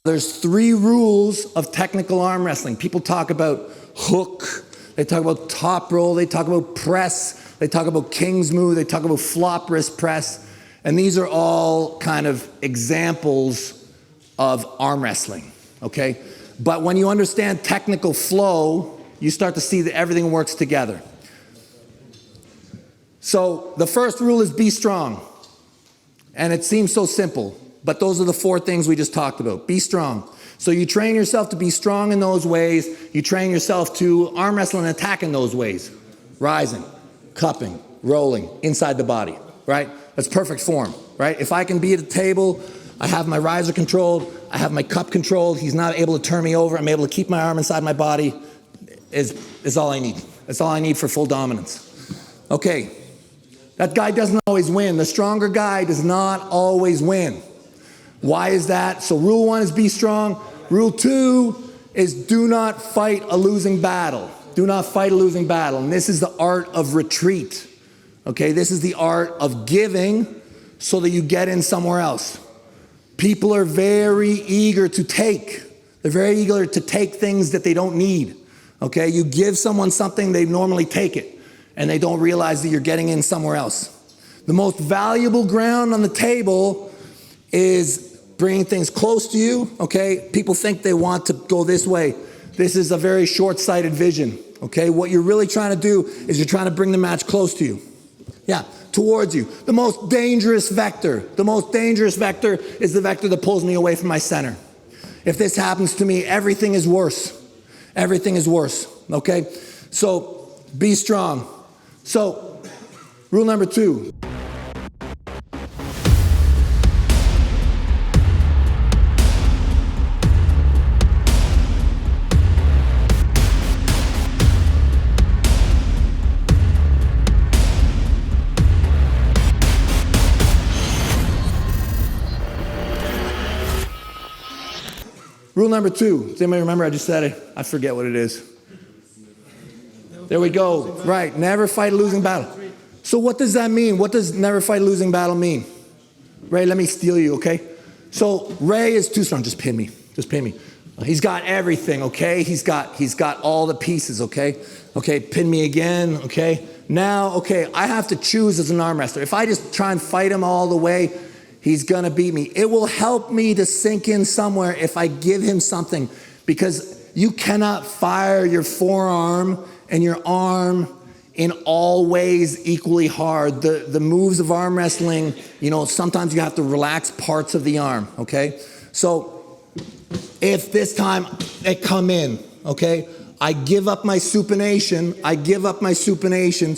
There's 3 rules of technical arm wrestling. People talk about hook, they talk about top roll, they talk about press, they talk about king's move, they talk about flop wrist press, and these are all kind of examples of arm wrestling, okay? But when you understand technical flow, you start to see that everything works together. So the first rule is be strong. And it seems so simple, but those are the 4 things we just talked about. Be strong. So you train yourself to be strong in those ways. You train yourself to arm wrestle and attack in those ways. Rising, cupping, rolling, inside the body, right? That's perfect form, right? If I can be at a table, I have my riser controlled, I have my cup controlled, he's not able to turn me over, I'm able to keep my arm inside my body, is all I need. That's all I need for full dominance. Okay, that guy doesn't always win. The stronger guy does not always win. Why is that? So rule 1 is be strong. Rule 2 is do not fight a losing battle. Do not fight a losing battle. And this is the art of retreat. Okay, this is the art of giving so that you get in somewhere else. People are very eager to take. They're very eager to take things that they don't need. Okay, you give someone something, they normally take it. And they don't realize that you're getting in somewhere else. The most valuable ground on the table is bringing things close to you, okay? People think they want to go this way. This is a very short-sighted vision, okay? What you're really trying to do is you're trying to bring the match close to you. Yeah, towards you. The most dangerous vector is the vector that pulls me away from my center. If this happens to me, everything is worse. Everything is worse, okay? So be strong. So, rule number 2. Rule number 2. Does anybody remember? I just said it. I forget what it is. There we go. Right. Never fight a losing battle. So what does that mean? What does never fight a losing battle mean? Ray, let me steal you, okay? So Ray is too strong. Just pin me. Just pin me. He's got everything, okay? He's got all the pieces, okay? Okay, pin me again, okay? Now, okay, I have to choose as an arm wrestler. If I just try and fight him all the way, he's gonna beat me. It will help me to sink in somewhere if I give him something, because you cannot fire your forearm and your arm in all ways equally hard. The moves of arm wrestling, you know, sometimes you have to relax parts of the arm, okay? So if this time they come in, okay, I give up my supination, I give up my pronation.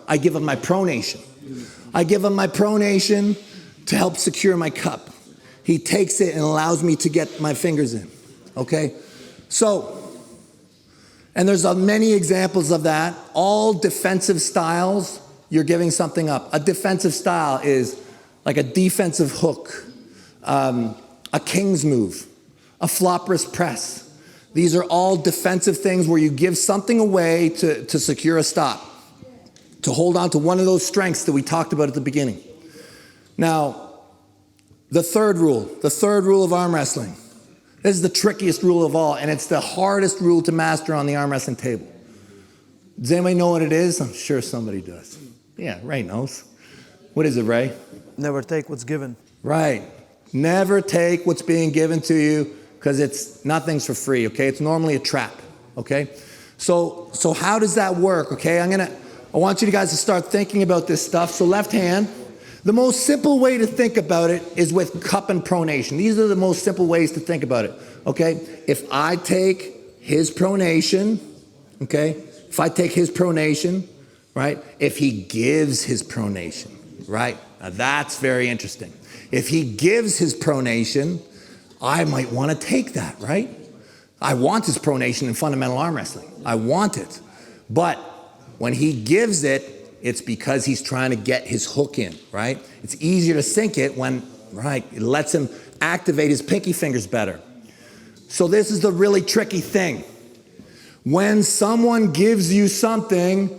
I give up my pronation to help secure my cup. He takes it and allows me to get my fingers in, okay? So, and there's many examples of that. All defensive styles, you're giving something up. A defensive style is like a defensive hook, a king's move, a flop wrist press. These are all defensive things where you give something away to secure a stop, to hold on to one of those strengths that we talked about at the beginning. Now, the third rule of arm wrestling. This is the trickiest rule of all, and it's the hardest rule to master on the arm wrestling table. Does anybody know what it is? I'm sure somebody does. Yeah, Ray knows. What is it, Ray? Never take what's given. Right. Never take what's being given to you, because nothing's for free, okay? It's normally a trap, okay? So how does that work, okay? I want you guys to start thinking about this stuff. So left hand. The most simple way to think about it is with cup and pronation. These are the most simple ways to think about it, okay? If I take his pronation, okay? If I take his pronation, right? If he gives his pronation, right? Now that's very interesting. If he gives his pronation, I might want to take that, right? I want his pronation in fundamental arm wrestling. I want it. But when he gives it, it's because he's trying to get his hook in, right? It's easier to sink it when, right, it lets him activate his pinky fingers better. So this is the really tricky thing. When someone gives you something,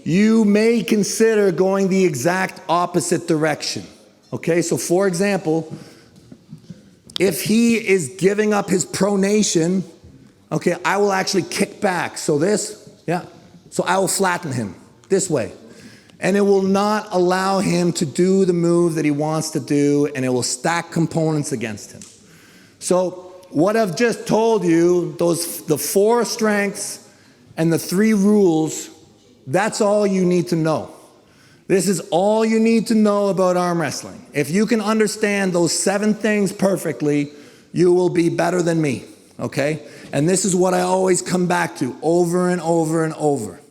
you may consider going the exact opposite direction. Okay, so for example, If he is giving up his pronation, okay, I will actually kick back. So this, yeah. So I will flatten him this way. And it will not allow him to do the move that he wants to do, and it will stack components against him. So what I've just told you, the 4 strengths and the 3 rules, that's all you need to know. This is all you need to know about arm wrestling. If you can understand those 7 things perfectly, you will be better than me, okay? And this is what I always come back to over and over and over.